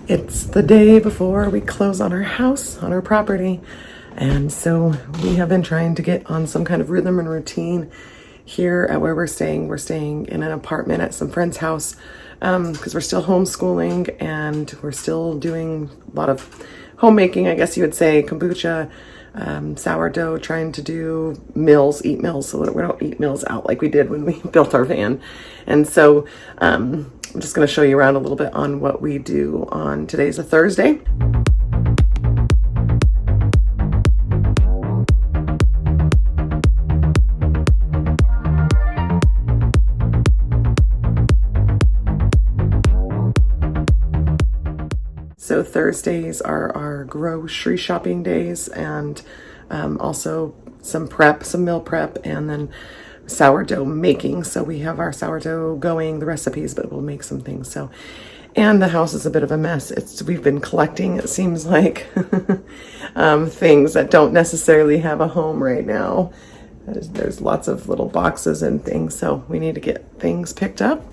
It's the day before we close on our house, on our property. And so we have been trying to get on some kind of rhythm and routine here at where we're staying. We're staying in an apartment at some friend's house because we're still homeschooling and we're still doing a lot of homemaking, I guess you would say, kombucha, sourdough, trying to do meals, eat meals, so that we don't eat meals out like we did when we built our van. And so I'm just going to show you around a little bit on what we do on today's a Thursday. So Thursdays are our grocery shopping days, and also some meal prep, and then sourdough making. So we have our sourdough going, the recipes, but we'll make some things. So, and the house is a bit of a mess. We've been collecting, it seems like, things that don't necessarily have a home right now. There's lots of little boxes and things, so we need to get things picked up.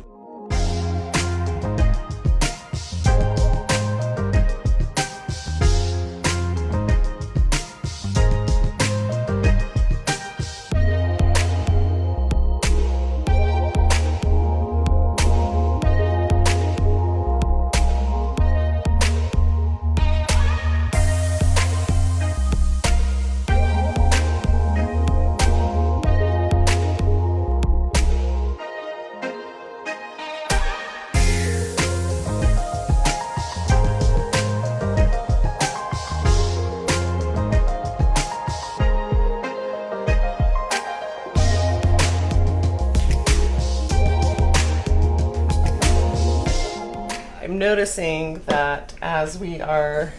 I'm noticing that as we are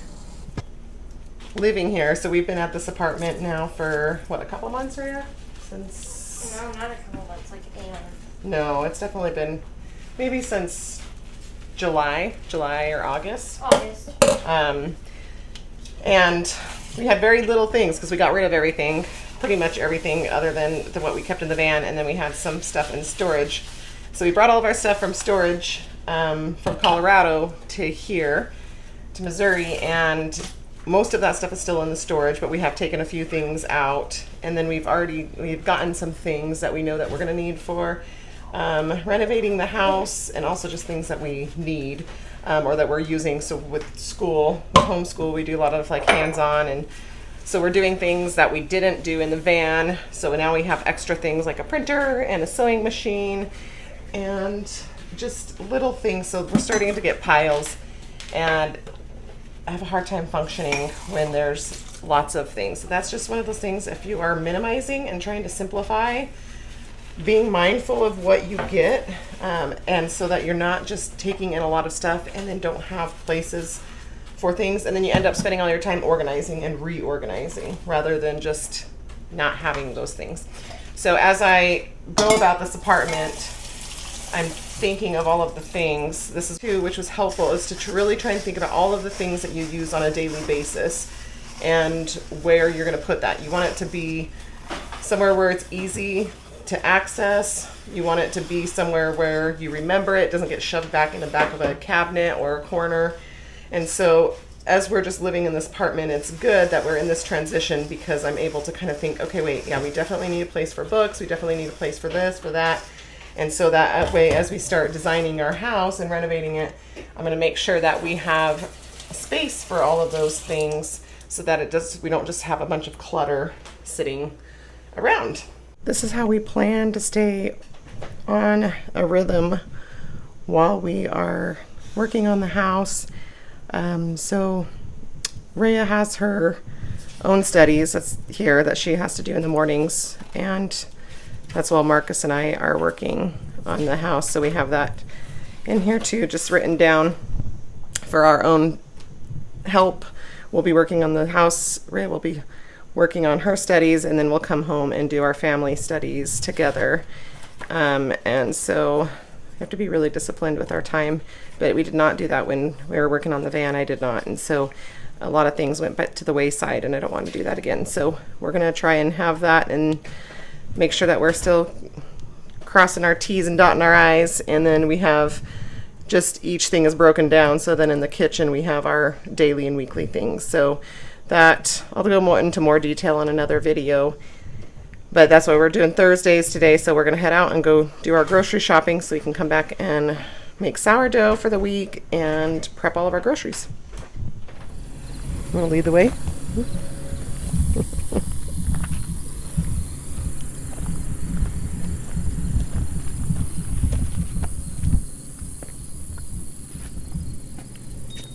living here, so we've been at this apartment now for, what, a couple months, Rhea? Since... No, not a couple months, like a month. No, it's definitely been maybe since July or August. And we had very little things because we got rid of everything, pretty much everything other than what we kept in the van, and then we had some stuff in storage. So we brought all of our stuff from storage from Colorado to here, to Missouri, and most of that stuff is still in the storage, but we have taken a few things out, and then we've gotten some things that we know that we're going to need for renovating the house, and also just things that we need or that we're using. So with homeschool, we do a lot of like hands-on, and so we're doing things that we didn't do in the van. So now we have extra things like a printer and a sewing machine and just little things. So we're starting to get piles, and I have a hard time functioning when there's lots of things. So that's just one of those things, if you are minimizing and trying to simplify, being mindful of what you get, and so that you're not just taking in a lot of stuff and then don't have places for things, and then you end up spending all your time organizing and reorganizing rather than just not having those things. So as I go about this apartment, I'm thinking of all of the things. This is too, which was helpful, is to really try and think about all of the things that you use on a daily basis and where you're going to put that. You want it to be somewhere where it's easy to access. You want it to be somewhere where you remember it doesn't get shoved back in the back of a cabinet or a corner. And so as we're just living in this apartment, it's good that we're in this transition, because I'm able to kind of think, okay, wait, yeah, we definitely need a place for books. We definitely need a place for this, for that. And so that way, as we start designing our house and renovating it, I'm going to make sure that we have space for all of those things, so that we don't just have a bunch of clutter sitting around. This is how we plan to stay on a rhythm while we are working on the house. So Rhea has her own studies that she has to do in the mornings, and that's while Marcus and I are working on the house. So we have that in here too, just written down for our own help. We'll be working on the house. Rhea will be working on her studies, and then we'll come home and do our family studies together. And so we have to be really disciplined with our time, but we did not do that when we were working on the van. I did not. And so a lot of things went to the wayside, and I don't want to do that again. So we're going to try and have that and make sure that we're still crossing our T's and dotting our I's, and then we have just each thing is broken down. So then in the kitchen we have our daily and weekly things. So that I'll go more into more detail in another video. But that's why we're doing Thursdays today. So we're going to head out and go do our grocery shopping so we can come back and make sourdough for the week and prep all of our groceries. You want to lead the way?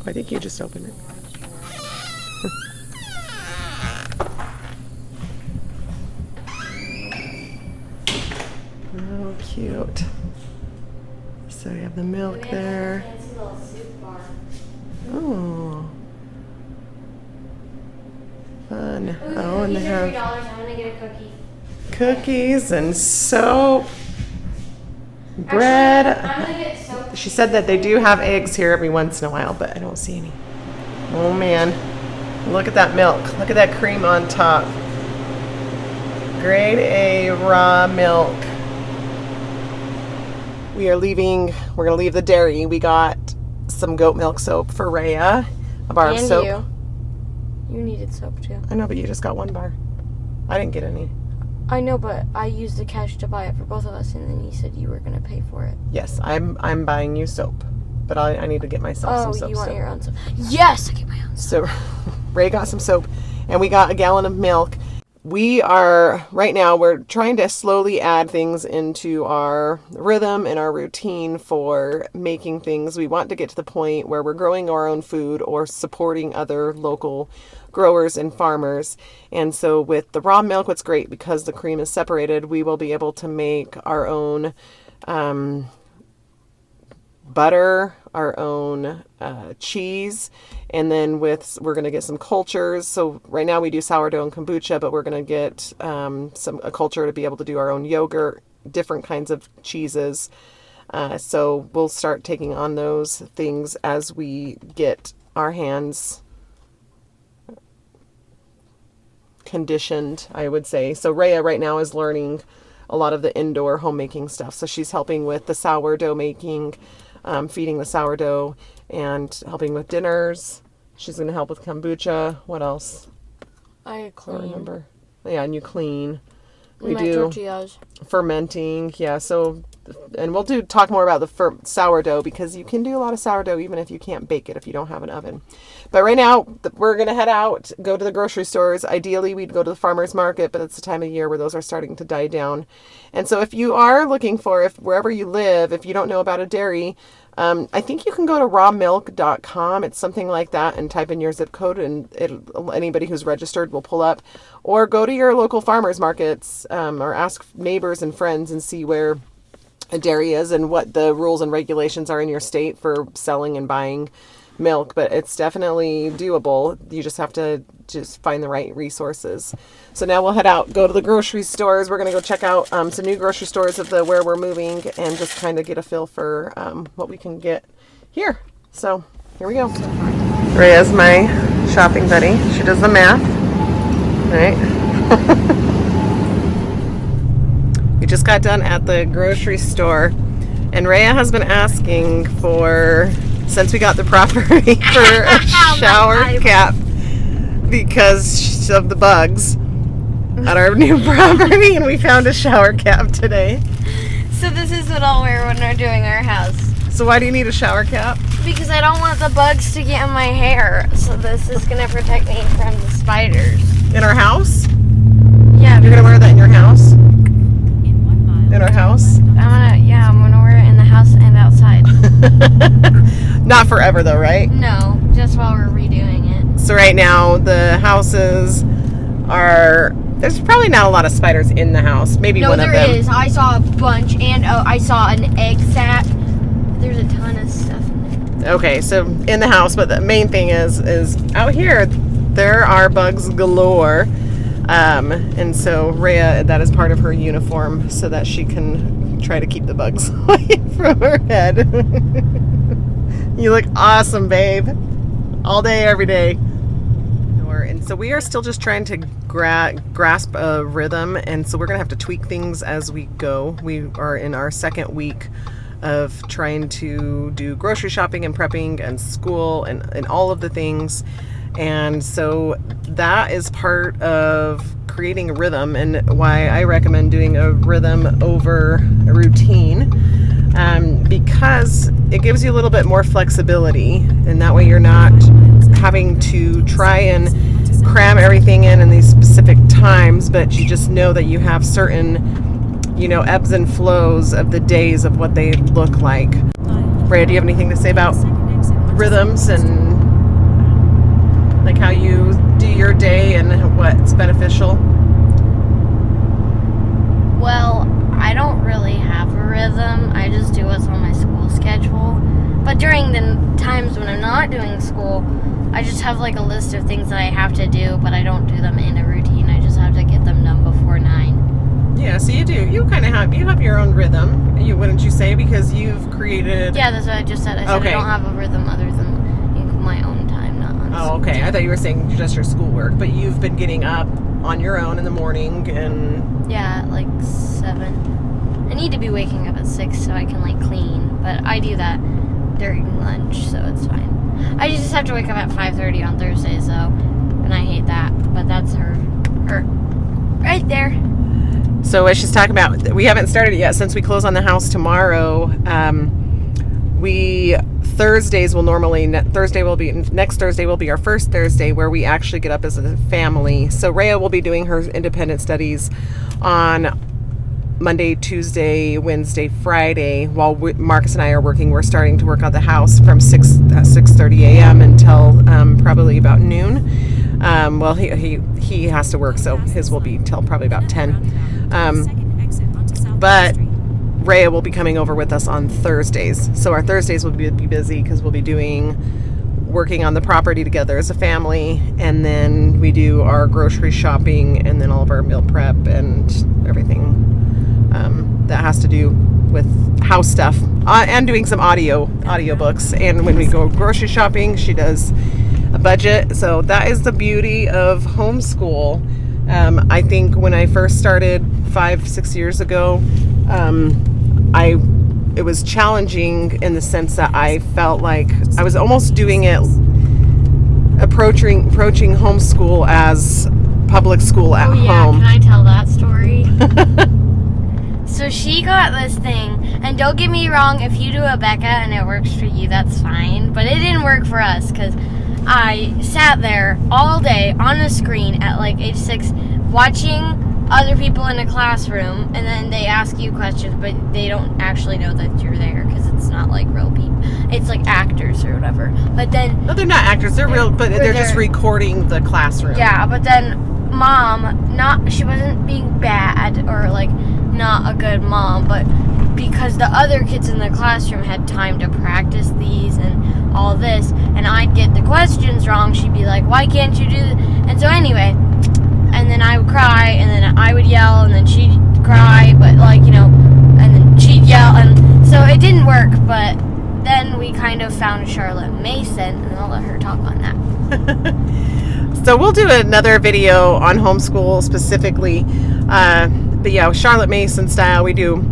I think you just opened it. Oh, cute. So you have the milk there. Fancy little soup bar. Oh. Fun. Ooh, Oh, and they these are $3. have I'm gonna get a cookie. cookies and soap, bread. Actually, I'm gonna get soap. She said that they do have eggs here every once in a while, but I don't see any. Oh man, look at that milk. Look at that cream on top. Grade A raw milk. We are leaving, we're gonna leave the dairy. We got some goat milk soap for Rhea, a bar of And soap. you needed soap too. I know, but you just got one bar. I didn't get any. I know, but I used the cash to buy it for both of us, and then you said you were gonna pay for it. Yes, I'm buying you soap, but I need to get myself some soap. Oh, you want still. your own soap? Yes, I get my own soap. So Ray got some soap and we got a gallon of milk. We are, right now, we're trying to slowly add things into our rhythm and our routine for making things. We want to get to the point where we're growing our own food or supporting other local growers and farmers. And so with the raw milk, what's great, because the cream is separated, we will be able to make our own butter, our own cheese, and then we're going to get some cultures. So right now we do sourdough and kombucha, but we're going to get a culture to be able to do our own yogurt, different kinds of cheeses. So we'll start taking on those things as we get our hands conditioned, I would say. So Rhea right now is learning a lot of the indoor homemaking stuff. So she's helping with the sourdough making, feeding the sourdough, and helping with dinners. She's going to help with kombucha. What else? I I clean. don't remember. Yeah, and you clean. We My do tortillas. fermenting. Yeah, so, and we'll talk more about the sourdough, because you can do a lot of sourdough even if you can't bake it, if you don't have an oven. But right now, we're going to head out, go to the grocery stores. Ideally, we'd go to the farmer's market, but it's the time of year where those are starting to die down. And so if you are looking for, wherever you live, if you don't know about a dairy, I think you can go to rawmilk.com. It's something like that, and type in your zip code, and anybody who's registered will pull up. Or go to your local farmers markets, or ask neighbors and friends and see where a dairy is and what the rules and regulations are in your state for selling and buying milk. But it's definitely doable. You just have to find the right resources. So now we'll head out, go to the grocery stores. We're going to go check out some new grocery stores of where we're moving, and just kind of get a feel for what we can get here. So here we go. Rhea's my shopping buddy. She does the math. Right. We just got done at the grocery store, and Rhea has been asking for, since we got the property, for a shower cap because of the bugs at our new property, and we found a shower cap today. So this is what I'll wear when we're doing our house. So why do you need a shower cap? Because I don't want the bugs to get in my hair. So this is going to protect me from the spiders. In our house? Yeah. You're gonna wear that in your house? In our house? I'm gonna wear it in the house and outside. Not forever though, right? No, just while we're redoing it. So right now the houses are, there's probably not a lot of spiders in the house. Maybe one of them. No, there is. I saw a bunch, and I saw an egg sac. There's a ton of stuff in there. Okay, so in the house, but the main thing is out here there are bugs galore. And so Rhea, that is part of her uniform so that she can try to keep the bugs away from her head. You look awesome, babe. All day, every day. And so we are still just trying to grasp a rhythm, and so we're going to have to tweak things as we go. We are in our second week of trying to do grocery shopping and prepping and school and all of the things. And so that is part of creating a rhythm, and why I recommend doing a rhythm over a routine, because it gives you a little bit more flexibility, and that way you're not having to try and cram everything in these specific times, but you just know that you have certain, ebbs and flows of the days of what they look like. Rhea, do you have anything to say about rhythms and like how you do your day and what's beneficial? Well, I don't really have a rhythm. I just do what's on my school schedule. But during the times when I'm not doing school, I just have like a list of things that I have to do, but I don't do them in a routine. I just have to get them done before 9. Yeah, so you do. You kind of have your own rhythm. Wouldn't you say, because you've created? Yeah, that's what I just said. I said Okay. I don't have a rhythm other than my own time, not on Oh, school okay. time. I thought you were saying just your schoolwork, but you've been getting up on your own in the morning and. Yeah, at like 7. I need to be waking up at 6 so I can like clean, but I do that during lunch, so it's fine. I just have to wake up at 5:30 on Thursdays, though, and I hate that. But that's her right there. So as she's talking about, we haven't started it yet since we close on the house tomorrow. Thursdays will normally next Thursday will be our first Thursday where we actually get up as a family. So Rhea will be doing her independent studies on Monday, Tuesday, Wednesday, Friday, while Marcus and I are working. We're starting to work on the house from 6:30 a.m. until probably about noon. Well, he has to work, so his will be till probably about 10. But Rhea will be coming over with us on Thursdays. So our Thursdays will be busy because we'll be working on the property together as a family, and then we do our grocery shopping and then all of our meal prep and everything that has to do with house stuff, and doing some audiobooks. And when we go grocery shopping, she does a budget. So that is the beauty of homeschool. I think when I first started 5-6 years ago, it was challenging in the sense that I felt like I was almost doing it, approaching homeschool as public school at home. Can I tell that story? So she got this thing, and don't get me wrong, if you do a Becca and it works for you, that's fine. But it didn't work for us because I sat there all day on a screen at like age 6 watching other people in a classroom, and then they ask you questions, but they don't actually know that you're there because it's not like real people. It's like actors or whatever. But then... No, they're not actors. They're real, but they're just recording the classroom. Yeah, but then Mom, she wasn't being bad or like not a good mom, but because the other kids in the classroom had time to practice these and all this, and I'd get the questions wrong, she'd be like, why can't you do this? And so anyway, and then I would cry, and then I would yell, and then she'd cry, but like, and then she'd yell, and so it didn't work. But then we kind of found Charlotte Mason, and I'll let her talk on that. So we'll do another video on homeschool specifically, but yeah, Charlotte Mason style. We do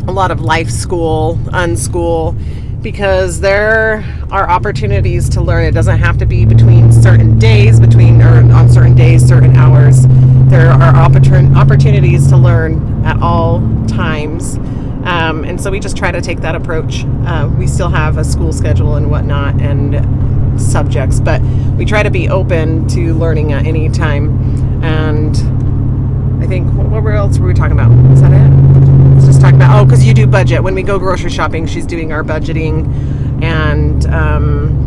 a lot of life school, unschool, because there are opportunities to learn. It doesn't have to be between certain days, or on certain days, certain hours. There are opportunities to learn at all times. And so we just try to take that approach. We still have a school schedule and whatnot and subjects, but we try to be open to learning at any time. And I think, what else were we talking about? Is that it? Let's just talk about, because you do budget. When we go grocery shopping, she's doing our budgeting. And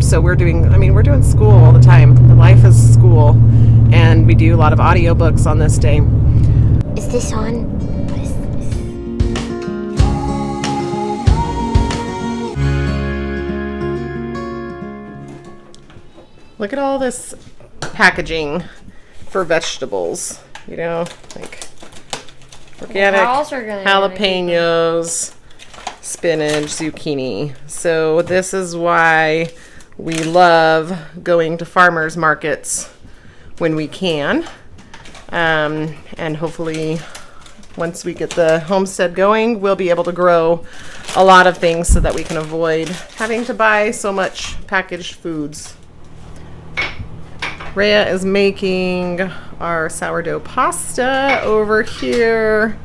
so we're doing school all the time. Life is school. And we do a lot of audiobooks on this day. Is this on? What is this? Look at all this packaging for vegetables. Like organic jalapenos, spinach, zucchini. So this is why we love going to farmers markets when we can. And hopefully once we get the homestead going, we'll be able to grow a lot of things so that we can avoid having to buy so much packaged foods. Rhea is making our sourdough pasta over here.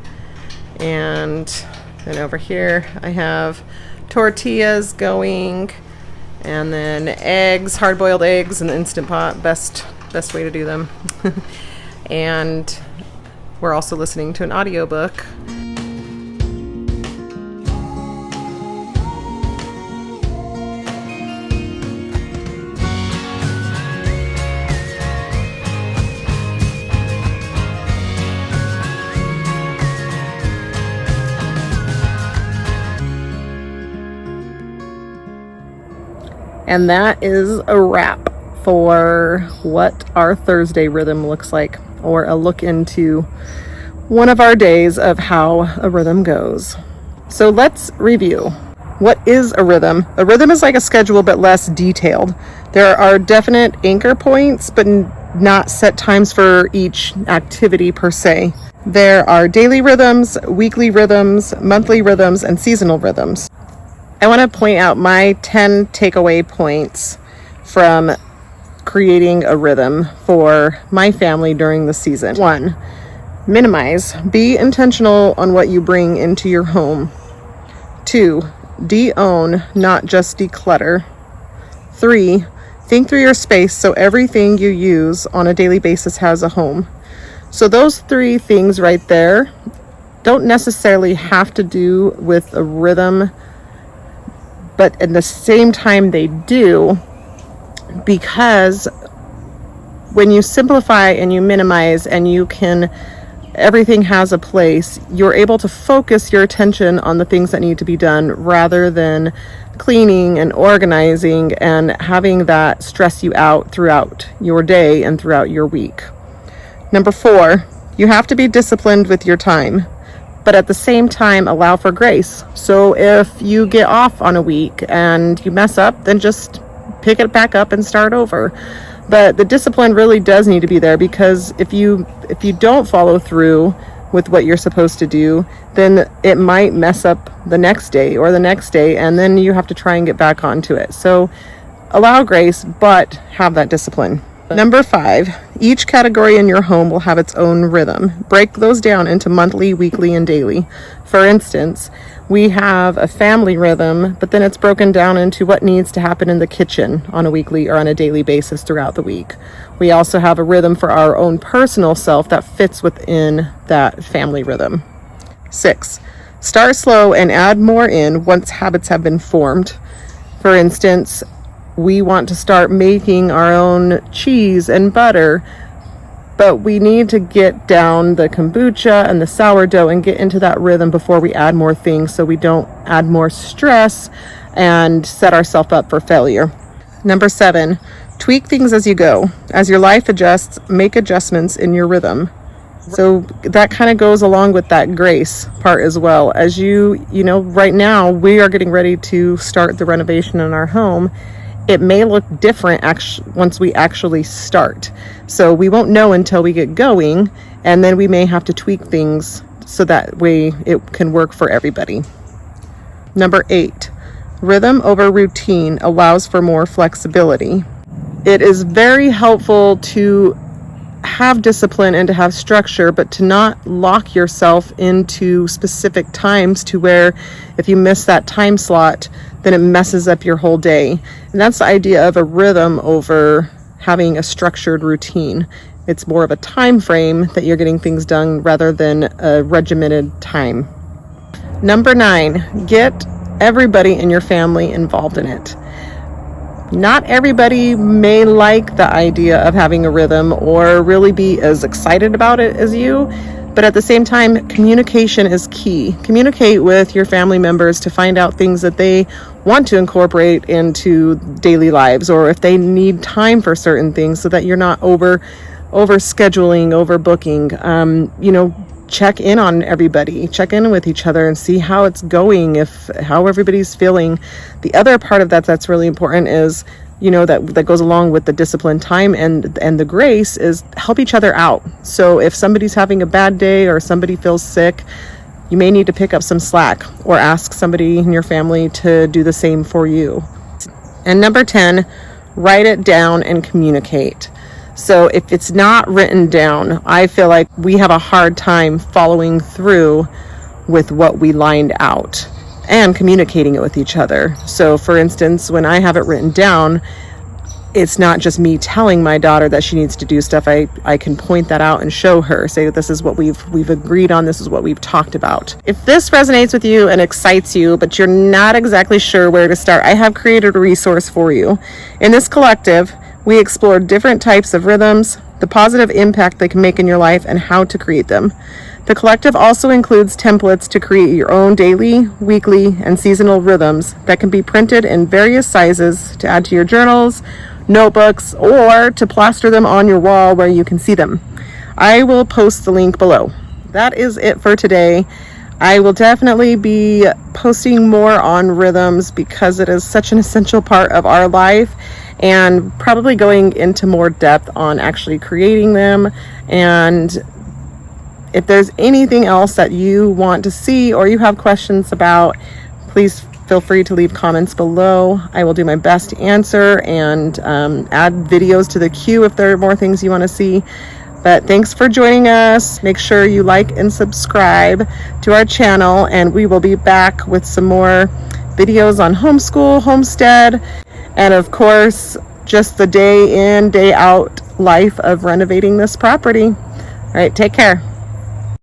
And then over here I have tortillas going. And then eggs, hard-boiled eggs in the Instant Pot. Best way to do them. And we're also listening to an audiobook. And that is a wrap for what our Thursday rhythm looks like, or a look into one of our days of how a rhythm goes. So let's review. What is a rhythm? A rhythm is like a schedule, but less detailed. There are definite anchor points, but not set times for each activity per se. There are daily rhythms, weekly rhythms, monthly rhythms, and seasonal rhythms. I want to point out my 10 takeaway points from creating a rhythm for my family during the season. 1, minimize. Be intentional on what you bring into your home. 2, de-own, not just declutter. 3, think through your space so everything you use on a daily basis has a home. So those 3 things right there don't necessarily have to do with a rhythm, but at the same time they do, because when you simplify and you minimize and everything has a place, you're able to focus your attention on the things that need to be done rather than cleaning and organizing and having that stress you out throughout your day and throughout your week. Number 4, you have to be disciplined with your time, but at the same time allow for grace. So if you get off on a week and you mess up, then just pick it back up and start over. But the discipline really does need to be there, because if you don't follow through with what you're supposed to do, then it might mess up the next day or the next day, and then you have to try and get back onto it. So allow grace, but have that discipline. Number 5, each category in your home will have its own rhythm. Break those down into monthly, weekly, and daily. For instance, we have a family rhythm, but then it's broken down into what needs to happen in the kitchen on a weekly or on a daily basis throughout the week. We also have a rhythm for our own personal self that fits within that family rhythm. 6, start slow and add more in once habits have been formed. For instance, we want to start making our own cheese and butter, but we need to get down the kombucha and the sourdough and get into that rhythm before we add more things, so we don't add more stress and set ourselves up for failure. Number 7, tweak things as you go. As your life adjusts, make adjustments in your rhythm. So that kind of goes along with that grace part as well. As you know, right now we are getting ready to start the renovation in our home. It may look different once we actually start. So we won't know until we get going, and then we may have to tweak things so that way it can work for everybody. Number 8, rhythm over routine allows for more flexibility. It is very helpful to have discipline and to have structure, but to not lock yourself into specific times to where if you miss that time slot, then it messes up your whole day. And that's the idea of a rhythm over having a structured routine. It's more of a time frame that you're getting things done rather than a regimented time. Number 9, get everybody in your family involved in it. Not everybody may like the idea of having a rhythm or really be as excited about it as you, but at the same time, communication is key. Communicate with your family members to find out things that they want to incorporate into daily lives, or if they need time for certain things, so that you're not over scheduling, overbooking. Check in on everybody, check in with each other and see how it's going, how everybody's feeling. The other part of that's really important is that goes along with the discipline time and the grace is help each other out. So if somebody's having a bad day or somebody feels sick, you may need to pick up some slack or ask somebody in your family to do the same for you. And number 10, write it down and communicate. So if it's not written down, I feel like we have a hard time following through with what we lined out and communicating it with each other. So for instance, when I have it written down, it's not just me telling my daughter that she needs to do stuff. I can point that out and show her, say this is what we've agreed on, this is what we've talked about. If this resonates with you and excites you, but you're not exactly sure where to start, I have created a resource for you. In this collective, we explore different types of rhythms, the positive impact they can make in your life, and how to create them. The collective also includes templates to create your own daily, weekly, and seasonal rhythms that can be printed in various sizes to add to your journals, notebooks, or to plaster them on your wall where you can see them. I will post the link below. That is it for today. I will definitely be posting more on rhythms because it is such an essential part of our life, and probably going into more depth on actually creating them. And if there's anything else that you want to see or you have questions about, please feel free to leave comments below. I will do my best to answer and add videos to the queue if there are more things you want to see. But thanks for joining us. Make sure you like and subscribe to our channel, and we will be back with some more videos on homeschool, homestead, and of course, just the day in, day out life of renovating this property. All right, take care.